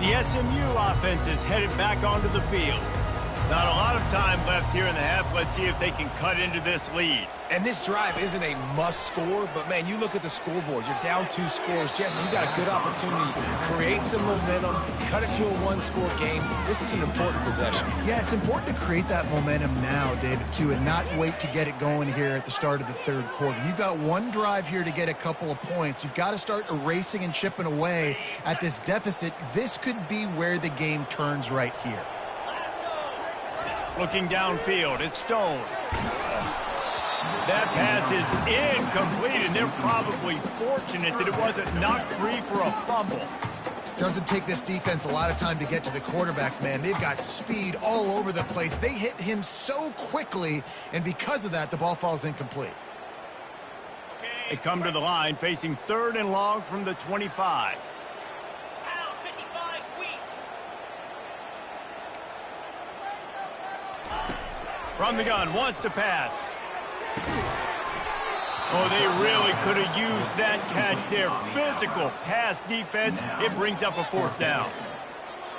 The SMU offense is headed back onto the field. Not a lot of time left here in the half. Let's see if they can cut into this lead. And this drive isn't a must score, but, man, you look at the scoreboard. You're down 2 scores. Jesse, you got a good opportunity to create some momentum, cut it to a 1-score game. This is an important possession. Yeah, it's important to create that momentum now, David, too, and not wait to get it going here at the start of the third quarter. You've got one drive here to get a couple of points. You've got to start erasing and chipping away at this deficit. This could be where the game turns right here. Looking downfield, it's Stone. That pass is incomplete, and they're probably fortunate that it wasn't knocked free for a fumble. Doesn't take this defense a lot of time to get to the quarterback, man. They've got speed all over the place. They hit him so quickly, and because of that, the ball falls incomplete. They come to the line facing 3rd and long from the 25. From the gun, wants to pass. Oh, they really could have used that catch there. Physical pass defense. It brings up a 4th down.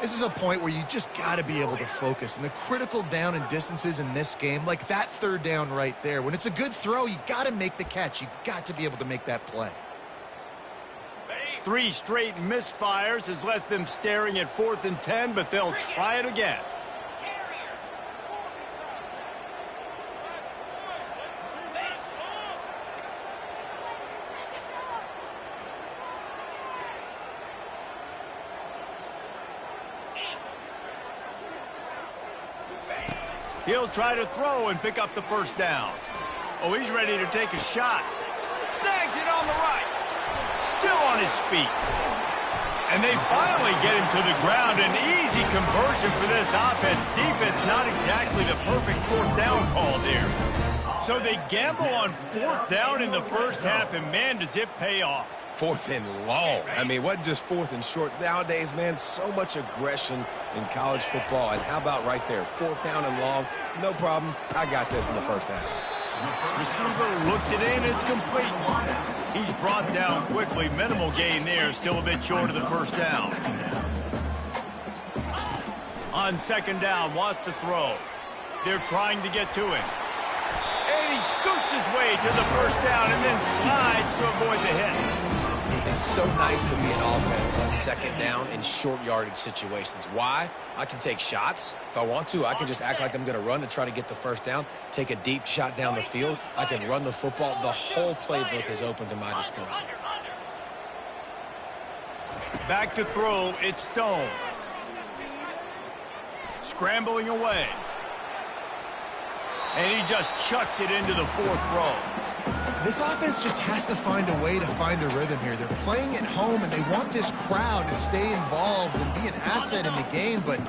This is a point where you just got to be able to focus. And the critical down and distances in this game, like that 3rd down right there, when it's a good throw, you got to make the catch. You got to be able to make that play. 3 straight misfires has left them staring at 4th and 10, but they'll try it again. He'll try to throw and pick up the 1st down. Oh, he's ready to take a shot. Snags it on the right. Still on his feet. And they finally get him to the ground. An easy conversion for this offense. Defense not exactly the perfect 4th down call there. So they gamble on 4th down in the first half, and, man, does it pay off. 4th and long. I mean, what just 4th and short? Nowadays, man, so much aggression in college football. And how about right there? 4th down and long. No problem. I got this in the first half. Receiver looks it in. It's complete. He's brought down quickly. Minimal gain there. Still a bit short of the 1st down. On 2nd down, wants to throw. They're trying to get to him. And he scoots his way to the 1st down and then slides to avoid the hit. It's so nice to be an offense on 2nd down in short yardage situations. Why? I can take shots. If I want to, I can just act like I'm going to run and try to get the 1st down, take a deep shot down the field. I can run the football. The whole playbook is open to my disposal. Back to throw, it's Stone. Scrambling away. And he just chucks it into the 4th row. This offense just has to find a way to find a rhythm here. They're playing at home, and they want this crowd to stay involved and be an asset in the game, but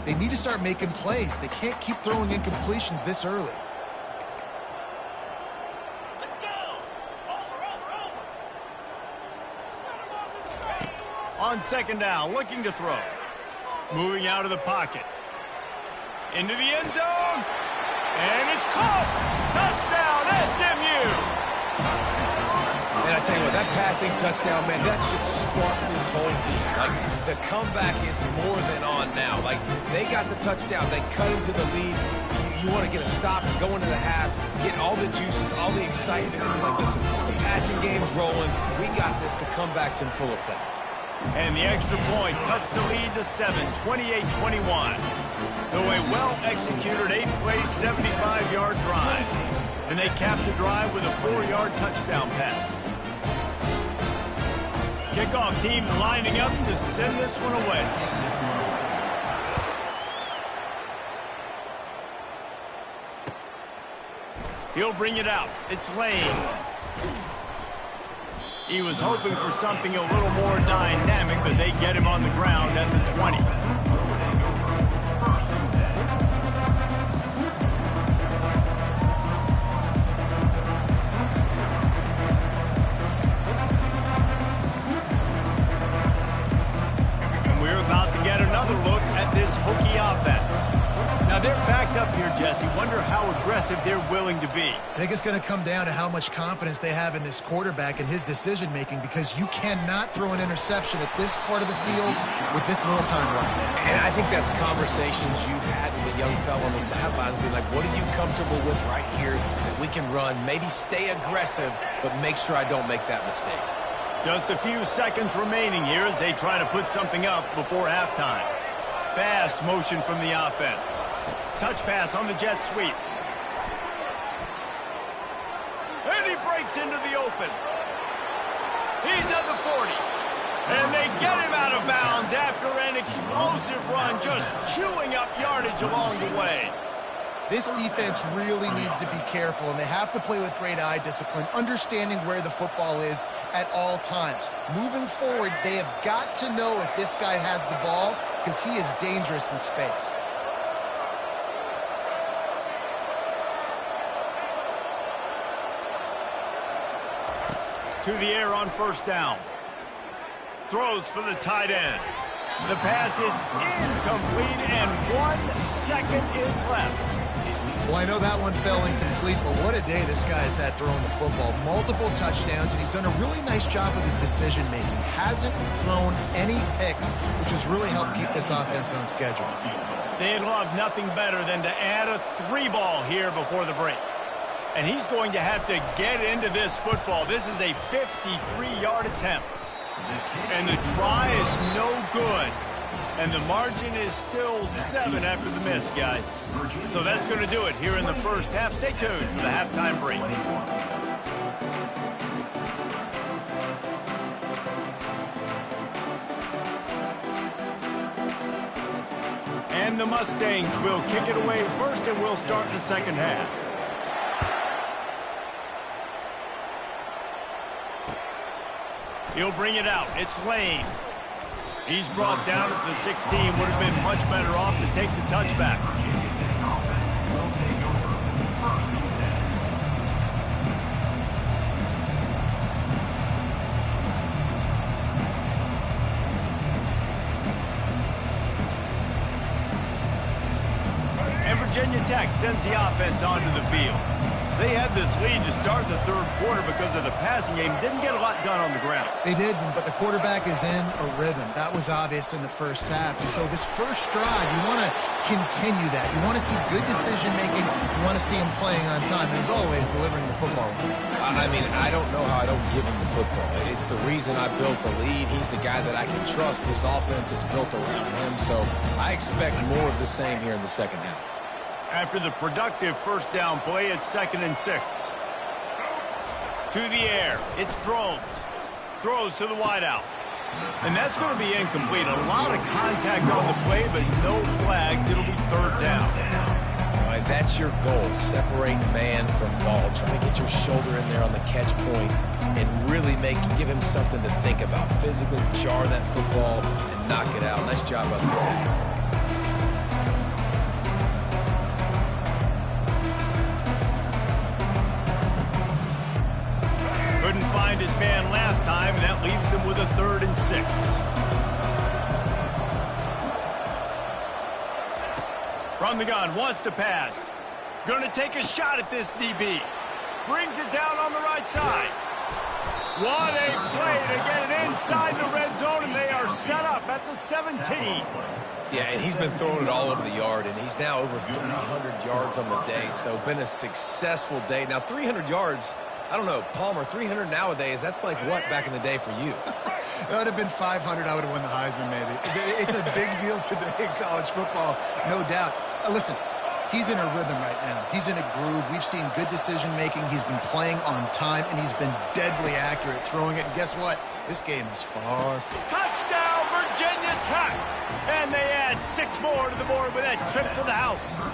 they need to start making plays. They can't keep throwing incompletions this early. Let's go. On 2nd down, looking to throw. Moving out of the pocket. Into the end zone. And it's caught. Touchdown, SMU. And I tell you what, that passing touchdown, man, that should spark this whole team. Like, the comeback is more than on now. Like, they got the touchdown. They cut into the lead. You want to get a stop and go into the half, get all the juices, all the excitement. And like, listen, the passing game's rolling. We got this. The comeback's in full effect. And the extra point cuts the lead to 7, 28-21. So a well-executed 8-play, 75-yard drive. And they cap the drive with a 4-yard touchdown pass. Kickoff team lining up to send this one away. He'll bring it out. It's Lane. He was hoping for something a little more dynamic, but they get him on the ground at the 20. And we're about to get another look at this Hokie offense. Now Now, they're backed up here, Jesse. Wonder how aggressive they're willing to be. I think it's going to come down to how much confidence they have in this quarterback and his decision-making, because you cannot throw an interception at this part of the field with this little time left. And I think that's conversations you've had with a young fella on the sideline, being like, what are you comfortable with right here that we can run? Maybe stay aggressive, but make sure I don't make that mistake. Just a few seconds remaining here as they try to put something up before halftime. Fast motion from the offense. Touch pass on the jet sweep. And he breaks into the open. He's at the 40. And they get him out of bounds after an explosive run, just chewing up yardage along the way. This defense really needs to be careful, and they have to play with great eye discipline, understanding where the football is at all times. Moving forward, they have got to know if this guy has the ball, because he is dangerous in space. To the air on first down. Throws for the tight end. The pass is incomplete, and 1 second is left. Well, I know that one fell incomplete, but what a day this guy has had throwing the football. Multiple touchdowns, and he's done a really nice job with his decision-making. Hasn't thrown any picks, which has really helped keep this offense on schedule. They'd love nothing better than to add a 3-ball here before the break. And he's going to have to get into this football. This is a 53-yard attempt. And the try is no good. And the margin is still 7 after the miss, guys. So that's going to do it here in the first half. Stay tuned for the halftime break. And the Mustangs will kick it away first, and we'll start the second half. He'll bring it out. It's Lane. He's brought down at the 16. Would have been much better off to take the touchback. And Virginia Tech sends the offense onto the field. They had this lead to start the third quarter because of the passing game. Didn't get a lot done on the ground. They did, but the quarterback is in a rhythm. That was obvious in the first half. And so this first drive, you want to continue that. You want to see good decision-making. You want to see him playing on time. And as always, delivering the football. I mean, I don't know how I don't give him the football. It's the reason I built the lead. He's the guy that I can trust. This offense is built around him. So I expect more of the same here in the second half. After the productive first down play, it's 2nd and 6. To the air, it's Drones. Throws to the wideout. And that's going to be incomplete. A lot of contact on the play, but no flags. It'll be 3rd down. All right, that's your goal. Separate man from ball. Try to get your shoulder in there on the catch point and really give him something to think about. Physically jar that football and knock it out. Nice job by the defender. Couldn't find his man last time, and that leaves him with a 3rd and 6. From the gun, wants to pass. Gonna take a shot at this DB. Brings it down on the right side. What a play to get it inside the red zone, and they are set up at the 17. Yeah, and he's been throwing it all over the yard, and he's now over 300 yards on the day, so been a successful day. Now, 300 yards, I don't know, Palmer, 300 nowadays, that's like what back in the day for you? That would have been 500. I would have won the Heisman, maybe. It's a big deal today in college football, no doubt. Listen, he's in a rhythm right now. He's in a groove. We've seen good decision-making. He's been playing on time, and he's been deadly accurate throwing it. And guess what? This game is far. Touchdown, Virginia Tech! And they add 6 more to the board with that trip to the house.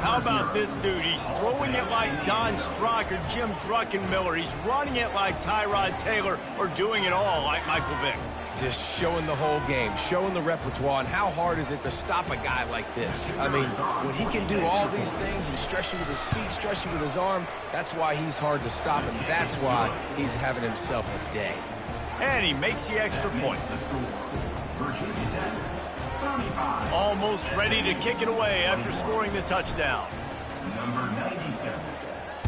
How about this dude? He's throwing it like Don Strock or Jim Druckenmiller. He's running it like Tyrod Taylor, or doing it all like Michael Vick. Just showing the whole game, showing the repertoire, and how hard is it to stop a guy like this? I mean, when he can do all these things and stretch you with his feet, stretch you with his arm, that's why he's hard to stop, and that's why he's having himself a day. And he makes the extra point. Almost ready to kick it away after scoring the touchdown. Number 97,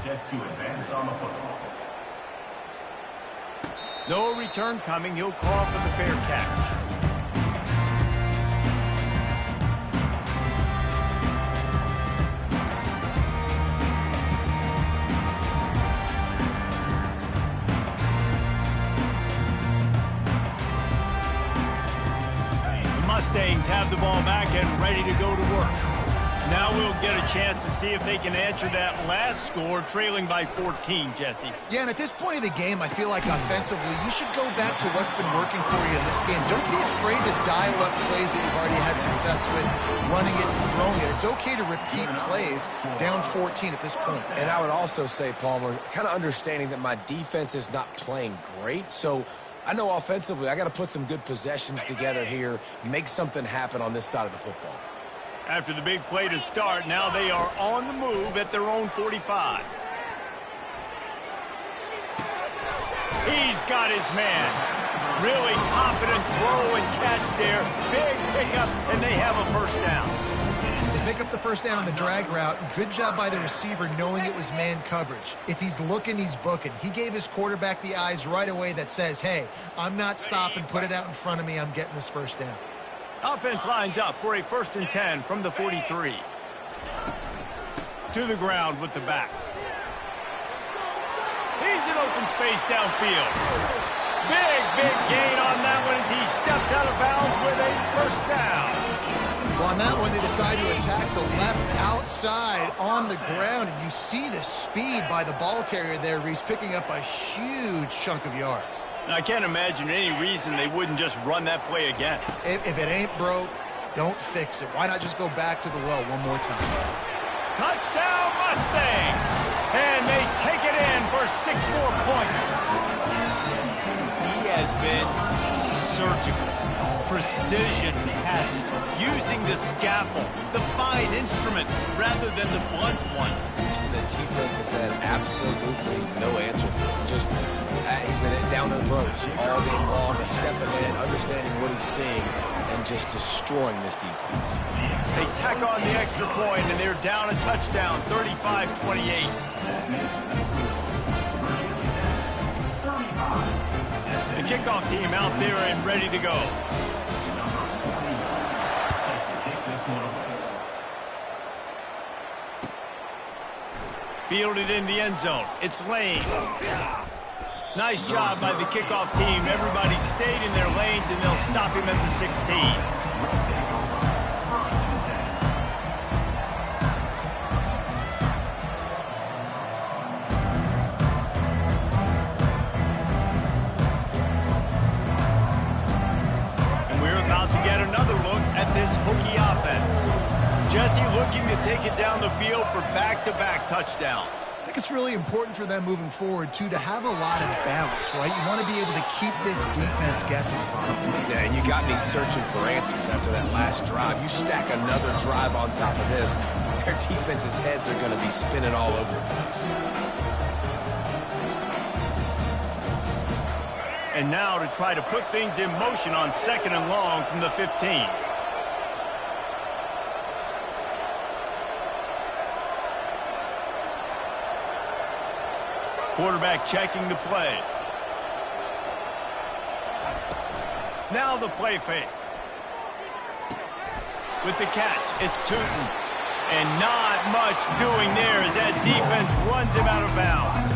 set to advance on the football. No return coming. He'll call for the fair catch. Mustangs have the ball back and ready to go to work. Now we'll get a chance to see if they can answer that last score, trailing by 14, Jesse. Yeah, and at this point of the game, I feel like offensively, you should go back to what's been working for you in this game. Don't be afraid to dial up plays that you've already had success with, running it and throwing it. It's okay to repeat plays down 14 at this point. And I would also say, Palmer, kind of understanding that my defense is not playing great, so I know offensively I got to put some good possessions together here, make something happen on this side of the football. After the big play to start, now they are on the move at their own 45. He's got his man. Really confident throw and catch there. Big pickup, and they have a first down. They pick up the first down on the drag route. Good job by the receiver knowing it was man coverage. If he's looking, he's booking. He gave his quarterback the eyes right away that says, hey, I'm not stopping, put it out in front of me, I'm getting this first down. Offense lines up for a 1st and 10 from the 43. To the ground with the back. He's in open space downfield. Big gain on that one as he steps out of bounds with a first down. Well, on that one, they decide to attack the left outside on the ground, and you see the speed by the ball carrier there. He's picking up a huge chunk of yards. I can't imagine any reason they wouldn't just run that play again. If it ain't broke, don't fix it. Why not just go back to the well one more time? Touchdown, Mustang! And they take it in for 6 more points. He has been surgical. Precision passes, using the scalpel, the fine instrument, rather than the blunt one. And the defense has had absolutely no answer for him. Just, he's been down their throats all game long, a step ahead, understanding what he's seeing, and just destroying this defense. They tack on the extra point, and they're down a touchdown, 35-28. The kickoff team out there and ready to go. Fielded in the end zone. It's Lane. Nice job by the kickoff team. Everybody stayed in their lanes, and they'll stop him at the 16. And we're about to get another look at this Hokie offense. Jesse looking to take it down the field for back-to-back touchdowns. I think it's really important for them moving forward, too, to have a lot of balance, right? You want to be able to keep this defense guessing. Yeah, and you got me searching for answers after that last drive. You stack another drive on top of this, their defense's heads are going to be spinning all over the place. And now to try to put things in motion on 2nd and long from the 15. Quarterback checking the play. Now the play fake. With the catch, it's Tootin. And not much doing there as that defense runs him out of bounds.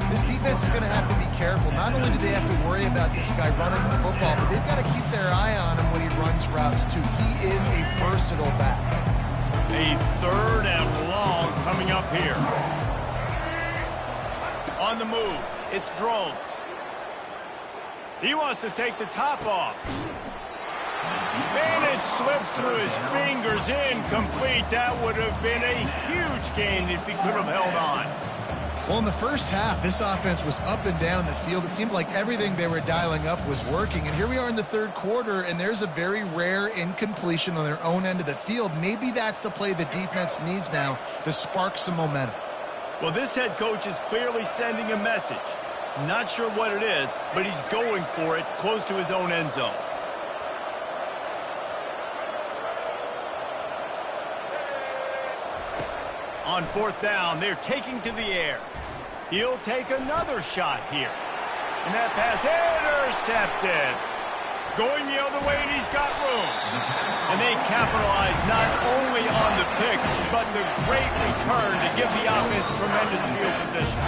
This defense is going to have to be careful. Not only do they have to worry about this guy running the football, but they've got to keep their eye on him when he runs routes, too. He is a versatile back. A 3rd and long coming up here. On the move, it's Drones. He wants to take the top off. And it slips through his fingers, incomplete. That would have been a huge gain if he could have held on. Well, in the first half, this offense was up and down the field. It seemed like everything they were dialing up was working. And here we are in the 3rd quarter, and there's a very rare incompletion on their own end of the field. Maybe that's the play the defense needs now to spark some momentum. Well, this head coach is clearly sending a message. Not sure what it is, but he's going for it close to his own end zone. On fourth down, they're taking to the air. He'll take another shot here. And that pass intercepted. Going the other way, and he's got room. And they capitalize not only on the pick, but the great return to give the offense tremendous field position.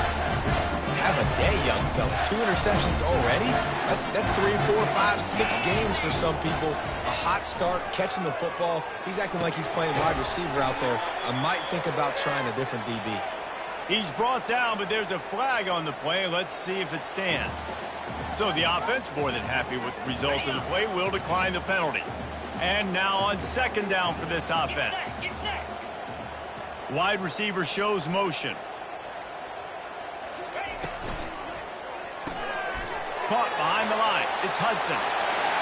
Have a day, young fella. 2 interceptions already? That's 3, 4, 5, 6 games for some people. A hot start, catching the football. He's acting like he's playing wide receiver out there. I might think about trying a different DB. He's brought down, but there's a flag on the play. Let's see if it stands. So the offense, more than happy with the result of the play, will decline the penalty. And now on second down for this offense. Wide receiver shows motion. Caught behind the line. It's Hudson.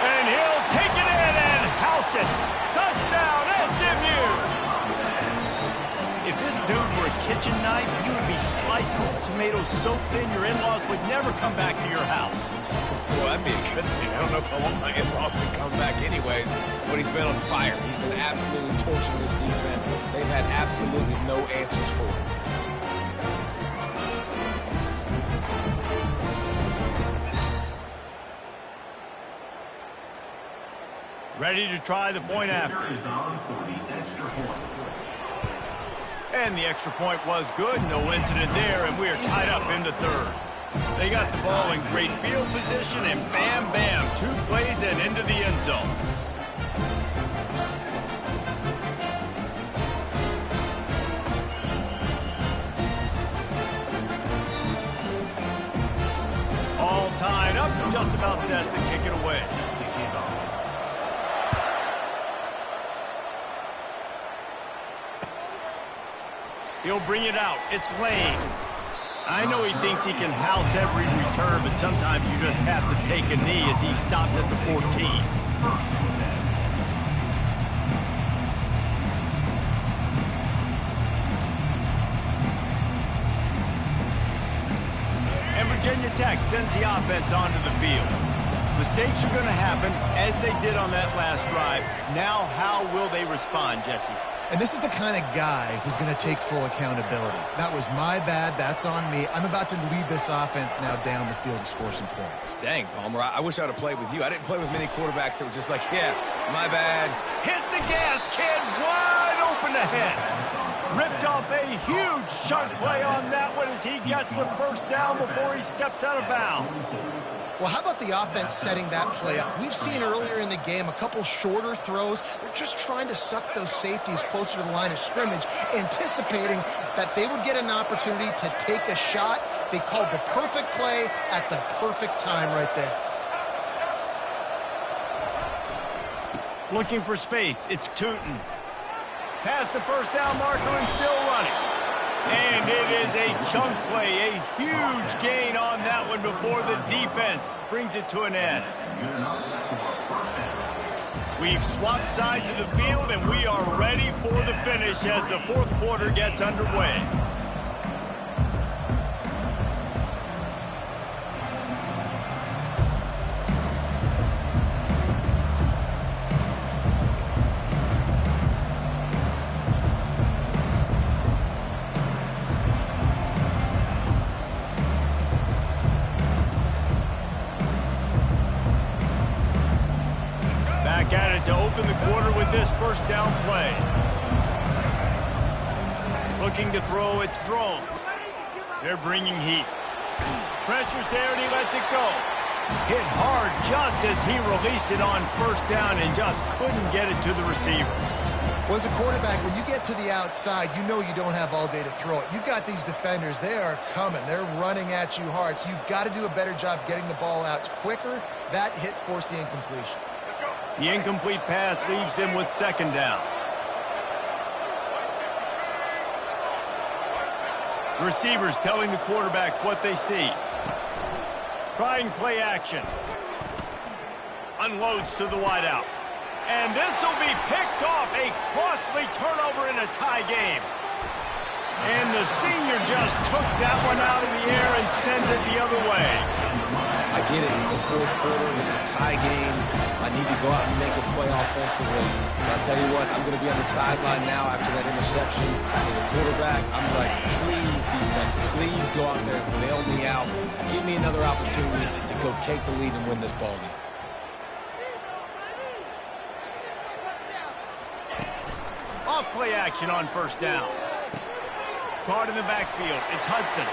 And he'll take it in and house it. Touchdown, SMU! If this dude were a kitchen knife, you would be slicing tomatoes so thin your in-laws would never come back to your house. Well, that'd be a good thing. I don't know if I want my in-laws to come back anyways, but he's been on fire. He's been absolutely torching this defense. They've had absolutely no answers for him. Ready to try the point after. And the extra point was good. No incident there, and we are tied up in the third. They got the ball in great field position, and bam, bam, 2 plays and into the end zone. All tied up, just about set to kick it away. He'll bring it out. It's Lane. I know he thinks he can house every return, but sometimes you just have to take a knee as he stopped at the 14. And Virginia Tech sends the offense onto the field. Mistakes are going to happen, as they did on that last drive. Now, how will they respond, Jesse? And this is the kind of guy who's going to take full accountability. That was my bad. That's on me. I'm about to lead this offense now down the field and score some points. Dang, Palmer, I wish I would have played with you. I didn't play with many quarterbacks that were just like, yeah, my bad. Hit the gas, kid. Wide open ahead. Ripped off a huge chunk play on that one as he gets the first down before he steps out of bounds. Well, how about the offense setting that play up? We've seen earlier in the game a couple shorter throws. They're just trying to suck those safeties closer to the line of scrimmage, anticipating that they would get an opportunity to take a shot. They called the perfect play at the perfect time right there. Looking for space. It's Tootin. Past the first down marker and still running. And it is a chunk play, a huge gain on that one before the defense brings it to an end. We've swapped sides of the field, and we are ready for the finish as the fourth quarter gets underway. Back at it to open the quarter with this first down play. Looking to throw, it's Drones. They're bringing heat. Pressure's there, and he lets it go. Hit hard just as he released it on first down and just couldn't get it to the receiver. Well, as a quarterback, when you get to the outside, you know you don't have all day to throw it. You've got these defenders. They are coming. They're running at you hard, so you've got to do a better job getting the ball out quicker. That hit forced the incompletion. The incomplete pass leaves them with second down. Receivers telling the quarterback what they see. Trying play action. Unloads to the wideout. And this will be picked off. A costly turnover in a tie game. And the senior just took that one out of the air and sends it the other way. I get it. It's the fourth quarter. It's a tie game. I need to go out and make a play offensively. But I'll tell you what, I'm going to be on the sideline now after that interception. As a quarterback, I'm like, please, defense, please go out there and bail me out. Give me another opportunity to go take the lead and win this ball game. Off play action on first down. Caught in the backfield. It's Hudson.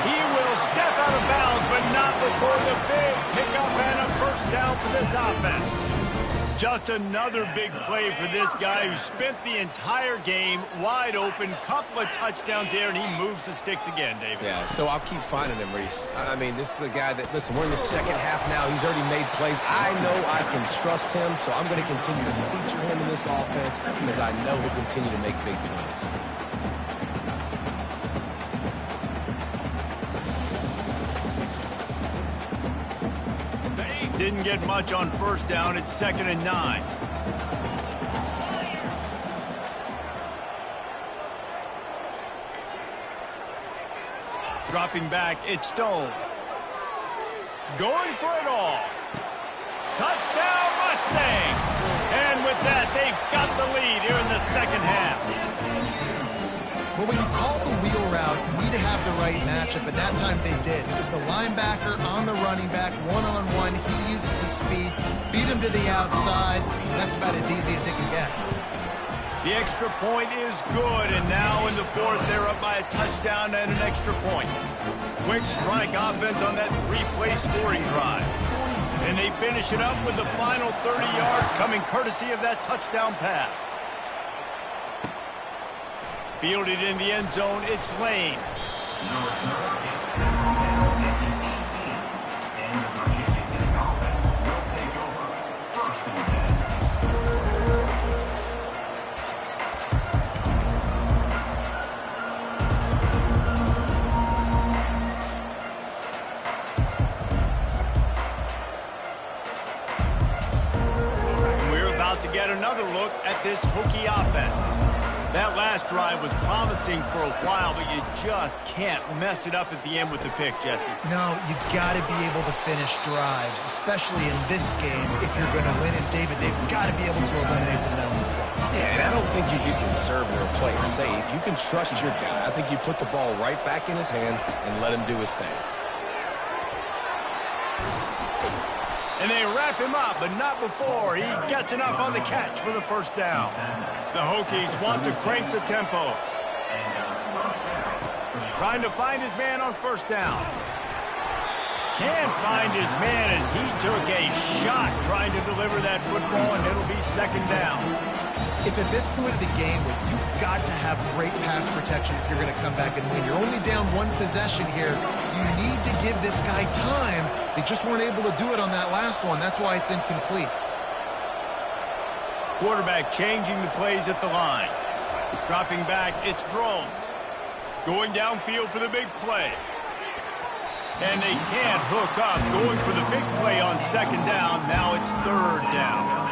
He will step out of bounds, but not before the big pickup and a first down for this offense. Just another big play for this guy who spent the entire game wide open. Couple of touchdowns there, and he moves the sticks again, David. Yeah, so I'll keep finding him, Reese. I mean, this is a guy that, listen, we're in the second half now. He's already made plays. I know I can trust him, so I'm going to continue to feature him in this offense because I know he'll continue to make big plays. Didn't get much on first down. It's 2nd and 9. Dropping back, it's Stone. Going for it all. Touchdown, Mustangs! And with that, they've got the lead here in the second half. Well, when you call the wheel route, you need to have the right matchup, and that time they did. It was the linebacker on the running back, one-on-one. He uses his speed, beat him to the outside. That's about as easy as it can get. The extra point is good, and now in the fourth, they're up by a touchdown and an extra point. Quick strike offense on that three-play scoring drive. And they finish it up with the final 30 yards coming courtesy of that touchdown pass. Fielded in the end zone, it's Lane. We're about to get another look at this Hokie offense. That last drive was promising for a while, but you just can't mess it up at the end with the pick, Jesse. No, you got to be able to finish drives, especially in this game if you're going to win. And David, they've got to be able to eliminate the mental mistakes. Yeah, and I don't think you get conservative or play it safe. You can trust your guy. I think you put the ball right back in his hands and let him do his thing. And they wrap him up, but not before he gets enough on the catch for the first down. The Hokies want to crank the tempo. Trying to find his man on first down. Can't find his man as he took a shot trying to deliver that football, and it'll be second down. It's at this point of the game where you've got to have great pass protection if you're going to come back and win. You're only down one possession here. You need to give this guy time. They just weren't able to do it on that last one. That's why it's incomplete. Quarterback changing the plays at the line. Dropping back, it's Drones. Going downfield for the big play. And they can't hook up. Going for the big play on second down. Now it's third down.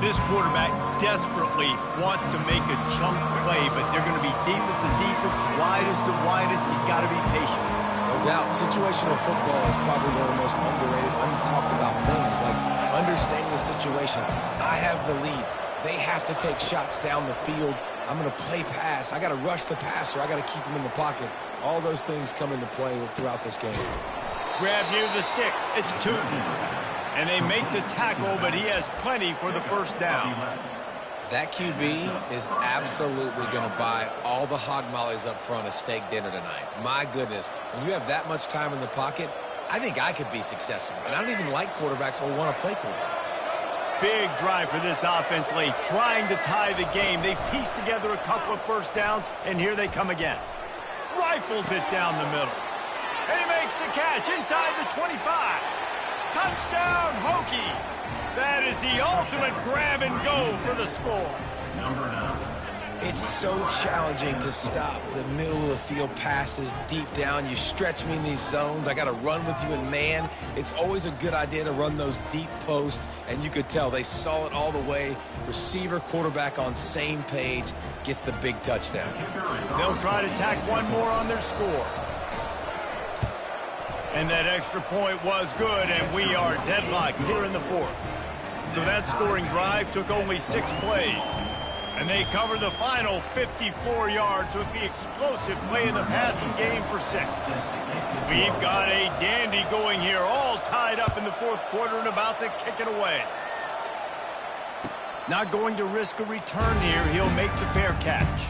This quarterback desperately wants to make a chunk play, but they're going to be deepest to deepest, widest to widest. He's got to be patient. No doubt, situational football is probably one of the most underrated, untalked about things, like understanding the situation. I have the lead. They have to take shots down the field. I'm going to play pass. I got to rush the passer. I got to keep him in the pocket. All those things come into play throughout this game. Grab near the sticks. It's Tootin. And they make the tackle, but he has plenty for the first down. That QB is absolutely going to buy all the hog mollies up front of steak dinner tonight. My goodness, when you have that much time in the pocket, I think I could be successful. And I don't even like quarterbacks or want to play quarterback. Big drive for this offense late, trying to tie the game. They pieced together a couple of first downs, and here they come again. Rifles it down the middle. And he makes the catch inside the 25. Touchdown, Hokies! That is the ultimate grab and go for the score. Number 9. It's so challenging to stop the middle of the field passes deep down. You stretch me in these zones. I got to run with you in man. It's always a good idea to run those deep posts, and you could tell they saw it all the way. Receiver, quarterback on same page, gets the big touchdown. They'll try to tack one more on their score. And that extra point was good, and we are deadlocked here in the fourth. So that scoring drive took only 6 plays. And they cover the final 54 yards with the explosive play in the passing game for 6. We've got a dandy going here, all tied up in the fourth quarter and about to kick it away. Not going to risk a return here. He'll make the fair catch.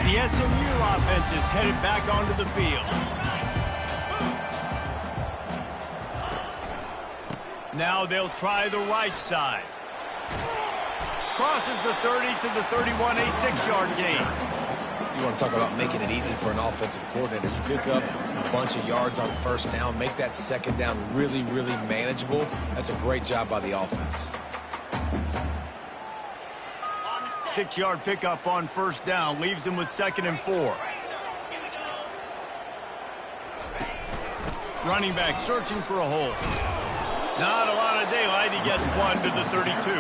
The SMU offense is headed back onto the field. Now they'll try the right side. Crosses the 30 to the 31, a 6-yard gain. You want to talk about making it easy for an offensive coordinator. You pick up a bunch of yards on first down, make that second down really, really manageable. That's a great job by the offense. 6-yard pickup on first down leaves him with 2nd and 4. Running back searching for a hole. Not a lot of daylight. He gets 1 to the 32.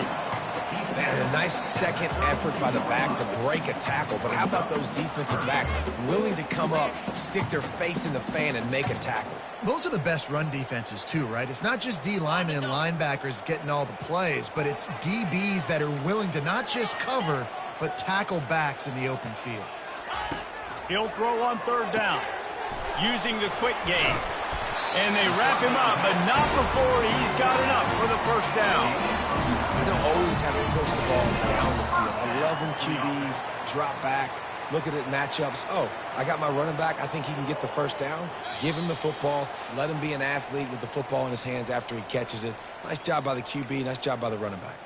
Man, a nice second effort by the back to break a tackle. But how about those defensive backs willing to come up, stick their face in the fan, and make a tackle? Those are the best run defenses, too, right? It's not just D linemen and linebackers getting all the plays, but it's DBs that are willing to not just cover, but tackle backs in the open field. He'll throw on 3rd down, using the quick game. And they wrap him up, but not before he's got enough for the first down. You don't always have to push the ball down the field. I love when QBs drop back, look at it matchups. Oh, I got my running back. I think he can get the first down. Give him the football. Let him be an athlete with the football in his hands after he catches it. Nice job by the QB. Nice job by the running back.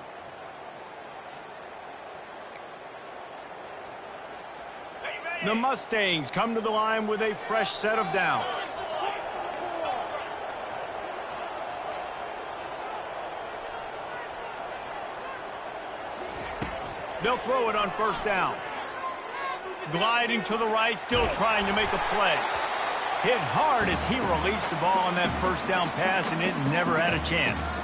The Mustangs come to the line with a fresh set of downs. They'll throw it on first down. Gliding to the right, still trying to make a play. Hit hard as he released the ball on that first down pass, and it never had a chance.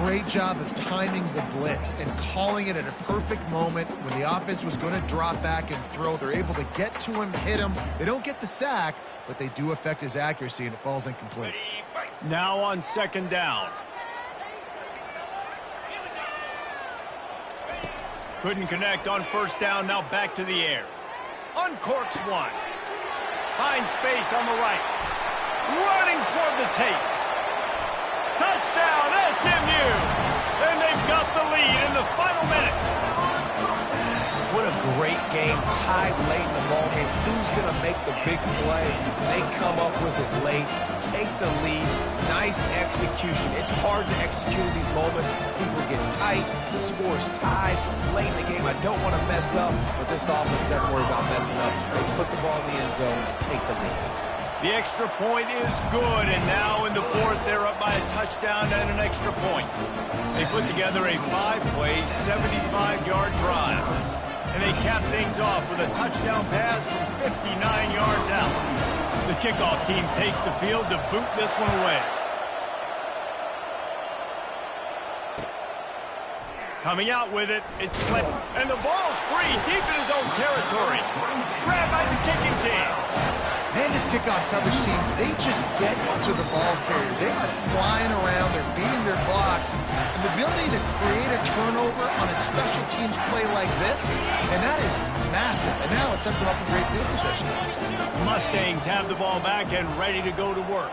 Great job of timing the blitz and calling it at a perfect moment when the offense was going to drop back and throw. They're able to get to him, hit him. They don't get the sack, but they do affect his accuracy, and it falls incomplete. Now on 2nd down. Couldn't connect on first down, now back to the air. Uncorks one. Finds space on the right. Running toward the tape. Touchdown, SMU! And they've got the lead in the final minute. What a great game, tied late in the ball game. Who's going to make the big play? They come up with it late, take the lead. Nice execution. It's hard to execute in these moments. People get tight. The score is tied late in the game. I don't want to mess up, but this offense doesn't worry about messing up. They put the ball in the end zone and take the lead. The extra point is good, and now in the fourth, they're up by a touchdown and an extra point. They put together a 5-play, 75-yard drive. And they cap things off with a touchdown pass from 59 yards out. The kickoff team takes the field to boot this one away. Coming out with it, it's Flynn. And the ball's free deep in his own territory. Grabbed by the kicking team. Man, this kickoff coverage team, they just get to the ball carrier. They are flying around. They're beating their blocks. And the ability to create a turnover on a special teams play like this, and that is massive. And now it sets them up in great field position. Mustangs have the ball back and ready to go to work.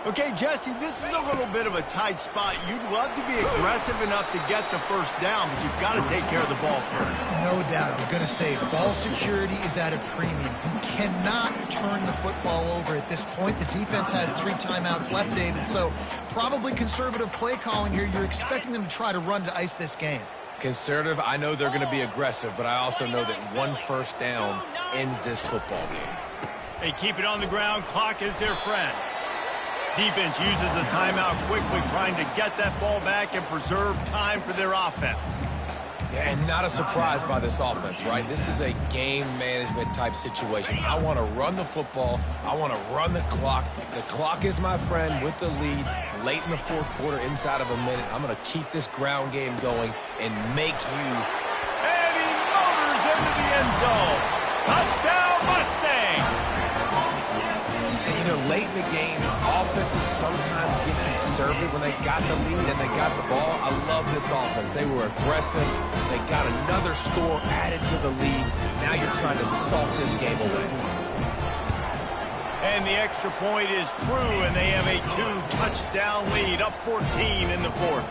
Okay, Jesse, this is a little bit of a tight spot. You'd love to be aggressive enough to get the first down, but you've got to take care of the ball first. No doubt. I was going to say, ball security is at a premium. You cannot turn the football over at this point. The defense has 3 timeouts left, David, so probably conservative play calling here. You're expecting them to try to run to ice this game. Conservative, I know they're going to be aggressive, but I also know that 1 first down ends this football game. They keep it on the ground. Clock is their friend. Defense uses a timeout quickly, trying to get that ball back and preserve time for their offense. Yeah, and not a surprise by this offense, right? This is a game management type situation. I want to run the football. I want to run the clock. The clock is my friend with the lead late in the fourth quarter, inside of a minute. I'm going to keep this ground game going and make you. And he motors into the end zone. Touchdown, Mustangs! And, you know, late in the games, offenses sometimes get conservative when they got the lead and they got the ball. I love this offense. They were aggressive. They got another score added to the lead. Now you're trying to salt this game away. And the extra point is true, and they have a 2-touchdown lead, up 14 in the fourth.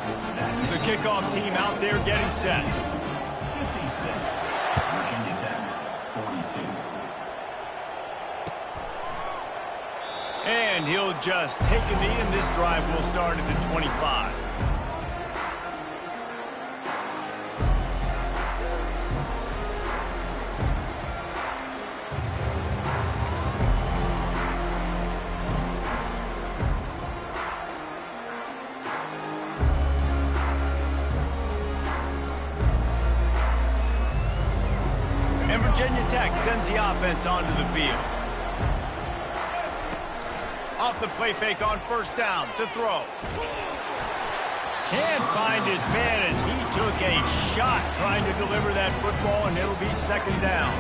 The kickoff team out there getting set. 56. Virginia Tech, 42. And he'll just take a knee, and this drive will start at the 25. And Virginia Tech sends the offense onto the field. Off the play fake on first down to throw. Can't find his man as he took a shot trying to deliver that football, and it'll be second down.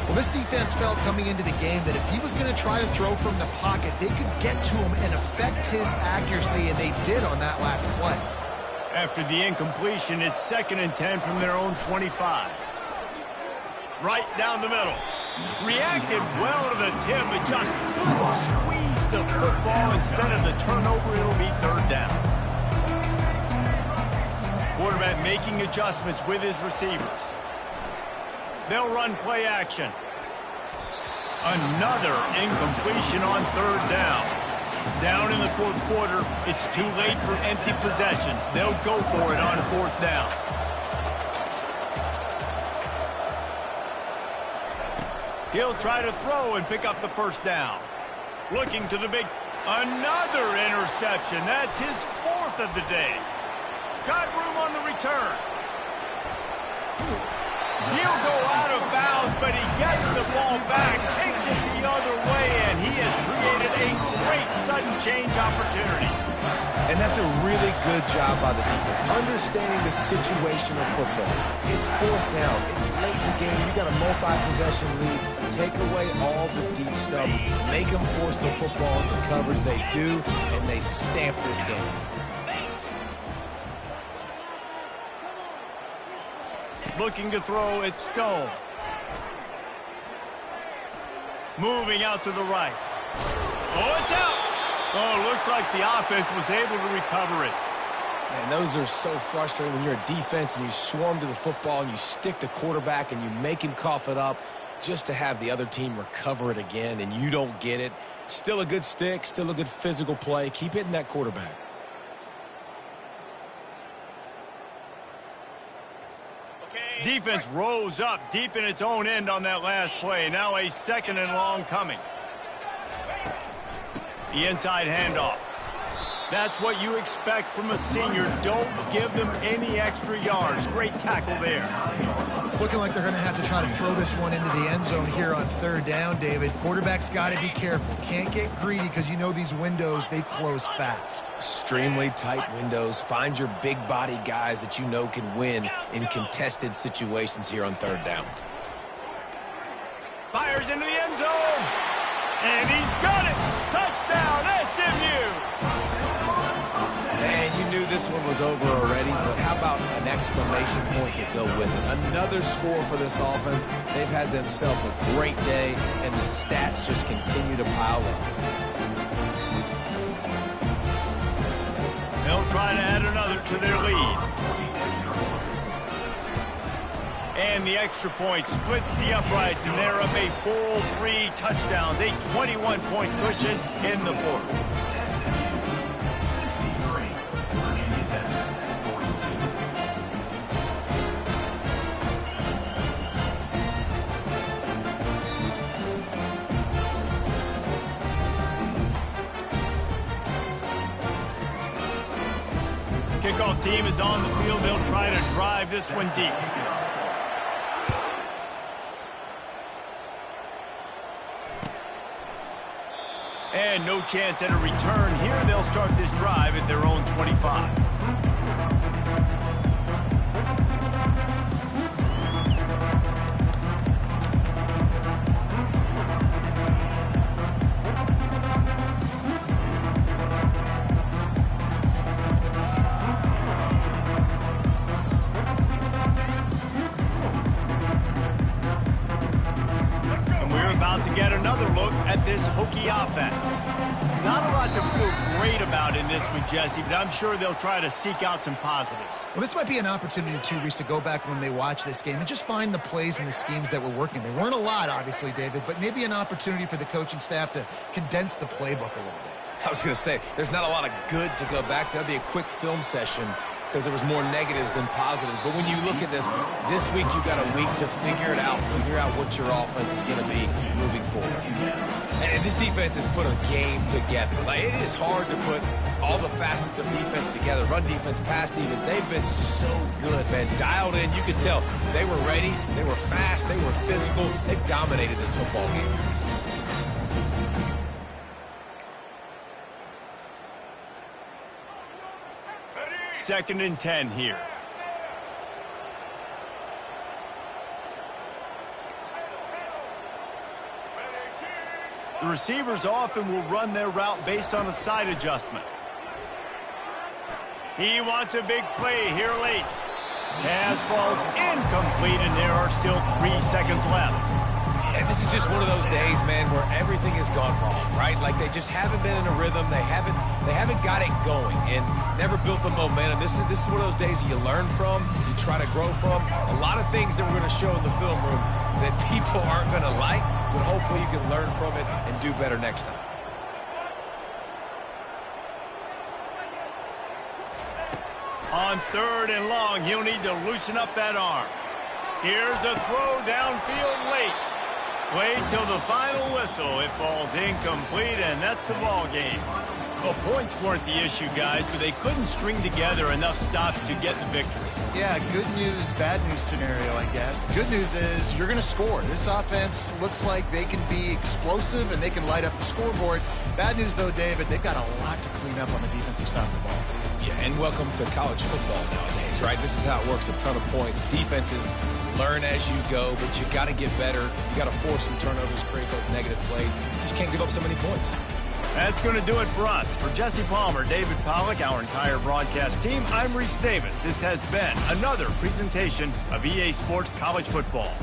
Well, this defense felt coming into the game that if he was going to try to throw from the pocket, they could get to him and affect his accuracy, and they did on that last play. After the incompletion, it's 2nd and 10 from their own 25. Right down the middle. Reacted well to the tip, but just couldn't squeeze the football. Instead of the turnover, it'll be third down. Quarterback making adjustments with his receivers. They'll run play action. Another incompletion on third down. Down in the fourth quarter, it's too late for empty possessions. They'll go for it on fourth down. He'll try to throw and pick up the first down. Looking to the big... Another interception. That's his 4th of the day. Got room on the return. He'll go out of bounds, but he gets the ball back, takes it the other way, and he has created a great sudden change opportunity. And that's a really good job by the defense, understanding the situation of football. It's fourth down. It's late in the game. You got a multi-possession lead. Take away all the deep stuff. Make them force the football into coverage. They do, and they stamp this game. Looking to throw, it's Stone. Moving out to the right. Oh, it's out! Oh, looks like the offense was able to recover it. Man, those are so frustrating when you're a defense and you swarm to the football and you stick the quarterback and you make him cough it up just to have the other team recover it again and you don't get it. Still a good stick, still a good physical play. Keep hitting that quarterback. Defense rose up deep in its own end on that last play. Now a 2nd and long coming. The inside handoff. That's what you expect from a senior. Don't give them any extra yards. Great tackle there. It's looking like they're going to have to try to throw this one into the end zone here on third down, David. Quarterback's got to be careful. Can't get greedy because you know these windows, they close fast. Extremely tight windows. Find your big body guys that you know can win in contested situations here on third down. Fires into the end zone. And he's got it. Touchdown, SMU. Man, you knew this one was over already, but how about an exclamation point to go with it? Another score for this offense. They've had themselves a great day, and the stats just continue to pile up. They'll try to add another to their lead. And the extra point splits the uprights, and they're up a full 3 touchdowns, a 21-point cushion in the fourth. Kickoff team is on the field. They'll try to drive this one deep. And no chance at a return here. They'll start this drive at their own 25. To get another look at this Hokie offense. Not a lot to feel great about in this one, Jesse, but I'm sure they'll try to seek out some positives. Well, this might be an opportunity, too, Reese, to go back when they watch this game and just find the plays and the schemes that were working. There weren't a lot, obviously, David, but maybe an opportunity for the coaching staff to condense the playbook a little bit. I was going to say, there's not a lot of good to go back to. That'd be a quick film session because there was more negatives than positives. But when you look at this week you got a week to figure it out, figure out what your offense is going to be moving forward. And this defense has put a game together. Like, it is hard to put all the facets of defense together. Run defense, pass defense, they've been so good, man. Dialed in, you could tell they were ready, they were fast, they were physical. They dominated this football game. Second and 10 here. The receivers often will run their route based on a side adjustment. He wants a big play here late. Pass falls incomplete, and there are still 3 seconds left. And this is just one of those days, man, where everything has gone wrong, right? Like, they just haven't been in a rhythm. They haven't got it going and never built the momentum. This is one of those days you learn from, you try to grow from. A lot of things that we're going to show in the film room that people aren't going to like, but hopefully you can learn from it and do better next time. On 3rd and long, he'll need to loosen up that arm. Here's a throw downfield late. Played till the final whistle. It falls incomplete, and that's the ball game. Well, points weren't the issue, guys, but they couldn't string together enough stops to get the victory. Yeah, good news, bad news scenario, I guess. Good news is you're going to score. This offense looks like they can be explosive and they can light up the scoreboard. Bad news, though, David, they've got a lot to clean up on the defensive side of the ball. Yeah, and welcome to college football nowadays, right? This is how it works, a ton of points. Defenses learn as you go, but you got to get better. You got to force some turnovers, create those negative plays. You just can't give up so many points. That's going to do it for us. For Jesse Palmer, David Pollack, our entire broadcast team, I'm Reese Davis. This has been another presentation of EA Sports College Football.